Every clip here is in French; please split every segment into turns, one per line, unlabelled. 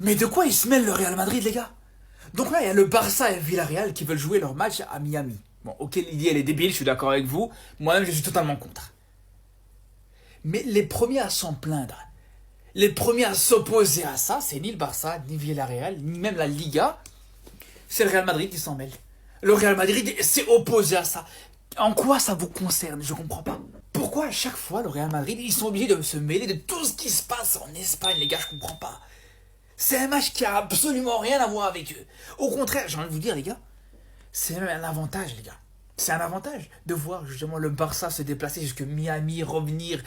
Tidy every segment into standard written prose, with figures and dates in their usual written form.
Mais de quoi ils se mêlent le Real Madrid, les gars? Donc là, il y a le Barça et Villarreal qui veulent jouer leur match à Miami. Bon, ok, l'idée elle est débile, je suis d'accord avec vous. Moi-même, je suis totalement contre. Mais les premiers à s'en plaindre, les premiers à s'opposer à ça, c'est ni le Barça, ni Villarreal, ni même la Liga. C'est le Real Madrid qui s'en mêle. Le Real Madrid s'est opposé à ça. En quoi ça vous concerne? Je comprends pas. Pourquoi à chaque fois le Real Madrid, ils sont obligés de se mêler de tout ce qui se passe en Espagne, les gars, je comprends pas. C'est un match qui a absolument rien à voir avec eux. Au contraire, j'ai envie de vous dire, les gars, c'est même un avantage, les gars. C'est un avantage de voir justement le Barça se déplacer jusque Miami, revenir,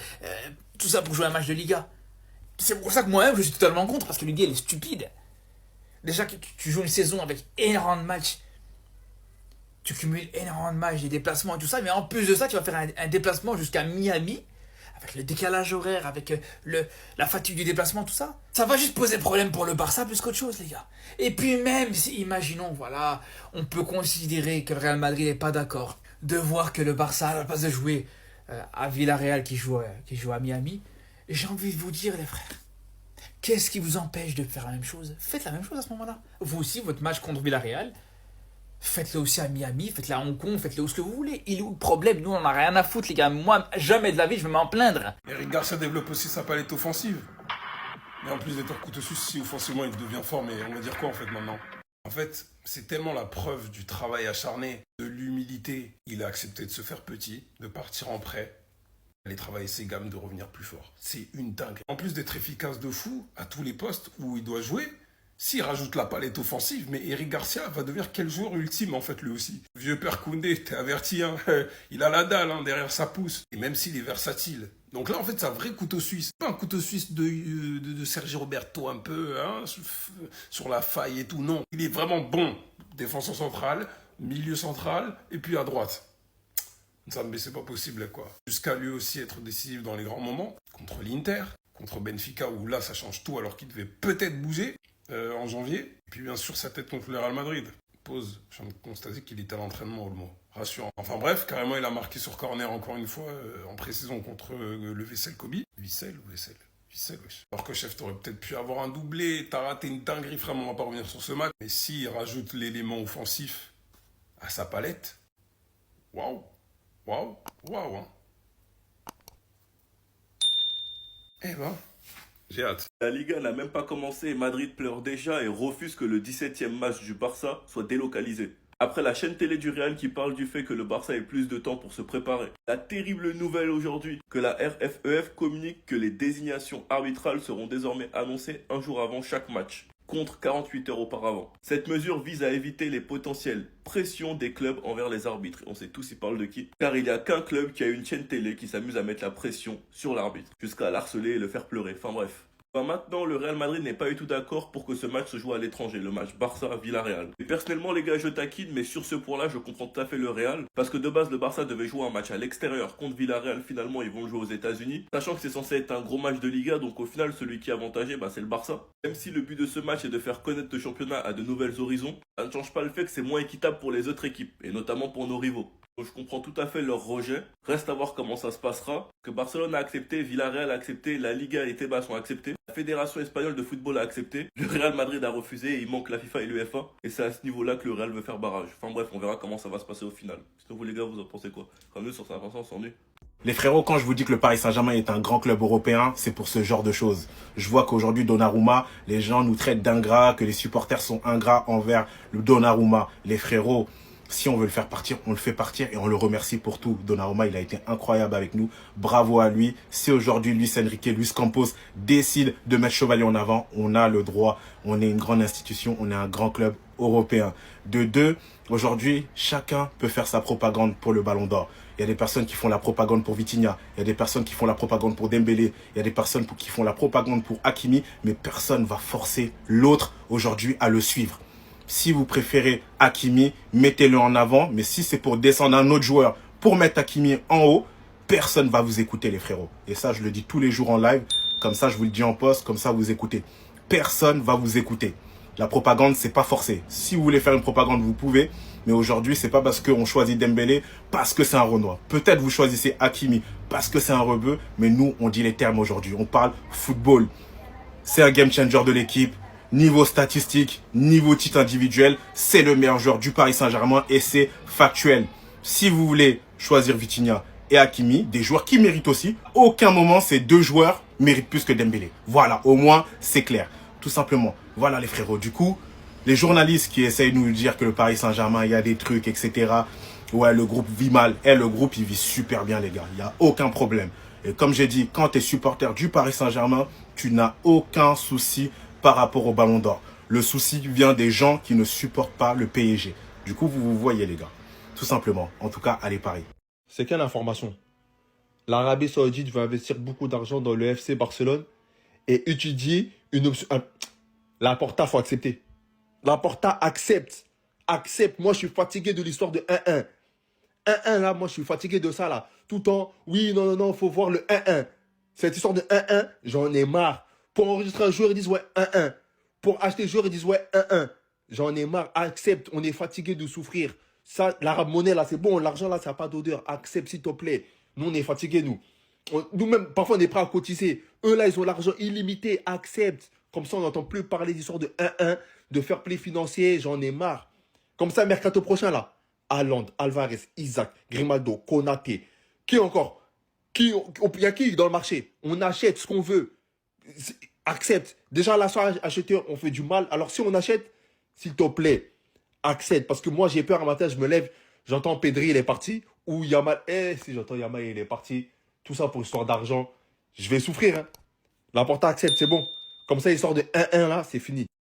tout ça pour jouer un match de Liga. C'est pour ça que moi-même je suis totalement contre, parce que l'idée elle est stupide. Déjà que tu joues une saison avec énormément de matchs, tu cumules énormément de matchs, des déplacements et tout ça, mais en plus de ça, tu vas faire un déplacement jusqu'à Miami, avec le décalage horaire, avec la fatigue du déplacement, tout ça. Ça va juste poser problème pour le Barça plus qu'autre chose, les gars. Et puis même si, imaginons, voilà, on peut considérer que le Real Madrid n'est pas d'accord de voir que le Barça, à la place de jouer à Villarreal qui joue à Miami, j'ai envie de vous dire, les frères, qu'est-ce qui vous empêche de faire la même chose? Faites la même chose à ce moment-là. Vous aussi, votre match contre Villarreal, faites-le aussi à Miami, faites-le à Hong Kong, faites-le où ce que vous voulez. Il est où le problème? Nous, on n'a rien à foutre, les gars. Moi, jamais de la vie, je vais m'en plaindre.
Eric Garcia développe aussi sa palette offensive. Mais en plus d'être un couteau suisse, si offensivement il devient fort, mais on va dire quoi en fait maintenant? En fait, c'est tellement la preuve du travail acharné, de l'humilité. Il a accepté de se faire petit, de partir en prêt, aller travailler ses gammes, de revenir plus fort. C'est une dingue. En plus d'être efficace de fou à tous les postes où il doit jouer, s'il rajoute la palette offensive, mais Eric Garcia va devenir quel joueur ultime en fait lui aussi. Vieux père Koundé, t'es averti, hein. Il a la dalle hein, derrière sa pousse. Et même s'il est versatile. Donc là en fait c'est un vrai couteau suisse. Pas un couteau suisse de Sergio Roberto un peu, hein, sur la faille et tout, non. Il est vraiment bon. Défenseur central, milieu central et puis à droite. Ça mais c'est pas possible quoi. Jusqu'à lui aussi être décisif dans les grands moments. Contre l'Inter, contre Benfica où là ça change tout alors qu'il devait peut-être bouger. En janvier. Et puis bien sûr sa tête contre le Real Madrid. Pause, je viens de constater qu'il était à l'entraînement, Olmo. Rassurant. Enfin bref, carrément il a marqué sur corner encore une fois en pré-saison contre le Vissel Kobe. Vissel ou Vissel? Vissel, wesh. Alors que chef, t'aurais peut-être pu avoir un doublé, t'as raté une dinguerie, vraiment, on va pas revenir sur ce match. Mais s'il rajoute l'élément offensif à sa palette, waouh, waouh, waouh, hein. Eh ben, j'ai hâte.
La Liga n'a même pas commencé et Madrid pleure déjà et refuse que le 17e match du Barça soit délocalisé. Après la chaîne télé du Real qui parle du fait que le Barça ait plus de temps pour se préparer. La terrible nouvelle aujourd'hui que la RFEF communique que les désignations arbitrales seront désormais annoncées un jour avant chaque match, contre 48 heures auparavant. Cette mesure vise à éviter les potentielles pressions des clubs envers les arbitres. On sait tous ils parlent de qui. Car il n'y a qu'un club qui a une chaîne télé qui s'amuse à mettre la pression sur l'arbitre, jusqu'à l'harceler et le faire pleurer. Enfin bref. Maintenant, le Real Madrid n'est pas du tout d'accord pour que ce match se joue à l'étranger, le match Barça-Villarreal. Et personnellement, les gars, je taquine, mais sur ce point-là, je comprends tout à fait le Real, parce que de base, le Barça devait jouer un match à l'extérieur contre Villarreal, finalement, ils vont le jouer aux États-Unis, sachant que c'est censé être un gros match de Liga, donc au final, celui qui est avantagé, c'est le Barça. Même si le but de ce match est de faire connaître le championnat à de nouvelles horizons, ça ne change pas le fait que c'est moins équitable pour les autres équipes, et notamment pour nos rivaux. Donc je comprends tout à fait leur rejet. Reste à voir comment ça se passera. Que Barcelone a accepté, Villarreal a accepté, la Liga et Tebas ont accepté. La Fédération espagnole de football a accepté. Le Real Madrid a refusé et il manque la FIFA et l'UEFA. Et c'est à ce niveau-là que le Real veut faire barrage. Enfin bref, on verra comment ça va se passer au final. Sinon vous les gars, vous en pensez quoi? Comme nous sur Saint-Vincent, on s'ennuie.
Les frérots, quand je vous dis que le Paris Saint-Germain est un grand club européen, c'est pour ce genre de choses. Je vois qu'aujourd'hui, Donnarumma, les gens nous traitent d'ingrats, que les supporters sont ingrats envers le Donnarumma. Les frérots, si on veut le faire partir, on le fait partir et on le remercie pour tout. Donnarumma, il a été incroyable avec nous. Bravo à lui. Si aujourd'hui, Luis Enrique, Luis Campos décide de mettre Chevalier en avant, on a le droit. On est une grande institution, on est un grand club européen. De deux, aujourd'hui, chacun peut faire sa propagande pour le Ballon d'Or. Il y a des personnes qui font la propagande pour Vitinha, il y a des personnes qui font la propagande pour Dembélé, il y a des personnes qui font la propagande pour Hakimi, mais personne ne va forcer l'autre aujourd'hui à le suivre. Si vous préférez Hakimi, mettez-le en avant. Mais si c'est pour descendre un autre joueur, pour mettre Hakimi en haut, personne ne va vous écouter, les frérots. Et ça, je le dis tous les jours en live. Comme ça, je vous le dis en poste. Comme ça, vous écoutez. Personne ne va vous écouter. La propagande, c'est pas forcé. Si vous voulez faire une propagande, vous pouvez. Mais aujourd'hui, c'est pas parce qu'on choisit Dembélé, parce que c'est un Renoir. Peut-être vous choisissez Hakimi parce que c'est un rebeu. Mais nous, on dit les termes aujourd'hui. On parle football. C'est un game changer de l'équipe. niveau statistique, niveau titre individuel, c'est le meilleur joueur du Paris Saint-Germain et c'est factuel. Si vous voulez choisir Vitinha et Hakimi, des joueurs qui méritent aussi, aucun moment ces deux joueurs méritent plus que Dembélé. Voilà, au moins c'est clair, tout simplement. Voilà les frérots, du coup, les journalistes qui essayent de nous dire que le Paris Saint-Germain, il y a des trucs, etc. Ouais, le groupe vit mal. Le groupe, il vit super bien, les gars. Il n'y a aucun problème. Et comme j'ai dit, quand tu es supporter du Paris Saint-Germain, tu n'as aucun souci par rapport au Ballon d'Or. Le souci vient des gens qui ne supportent pas le PSG. Du coup, vous voyez, les gars. Tout simplement. En tout cas, allez Paris.
C'est quelle information? L'Arabie Saoudite veut investir beaucoup d'argent dans le FC Barcelone et étudier une option. Laporta, faut accepter. Laporta accepte. Accepte. Moi, je suis fatigué de l'histoire de 1-1. 1-1, là, moi, je suis fatigué de ça, là. Tout le temps, oui, non, faut voir le 1-1. Cette histoire de 1-1, j'en ai marre. Pour enregistrer un joueur, ils disent ouais, 1-1. Pour acheter un joueur, ils disent ouais, 1-1. J'en ai marre. Accepte. On est fatigué de souffrir. Ça, l'arabe monnaie, là, c'est bon. L'argent, là, ça n'a pas d'odeur. Accepte, s'il te plaît. Nous, on est fatigués, nous. Nous-mêmes, parfois, on est prêts à cotiser. Eux, là, ils ont l'argent illimité. Accepte. Comme ça, on n'entend plus parler d'histoire de 1-1, de fair play financier. J'en ai marre. Comme ça, mercato prochain, là. Haaland, Alvarez, Isaac, Grimaldo, Konaté. Qui encore? Il y a qui dans le marché? On achète ce qu'on veut. Accepte. Déjà, là, soit acheter, on fait du mal. Alors, si on achète, s'il te plaît, accepte. Parce que moi, j'ai peur un matin, je me lève, j'entends Pedri, il est parti. Ou Yamal, si j'entends Yamal, il est parti. Tout ça pour histoire d'argent. Je vais souffrir. Hein. L'important, accepte, c'est bon. Comme ça, histoire de 1-1, là, c'est fini.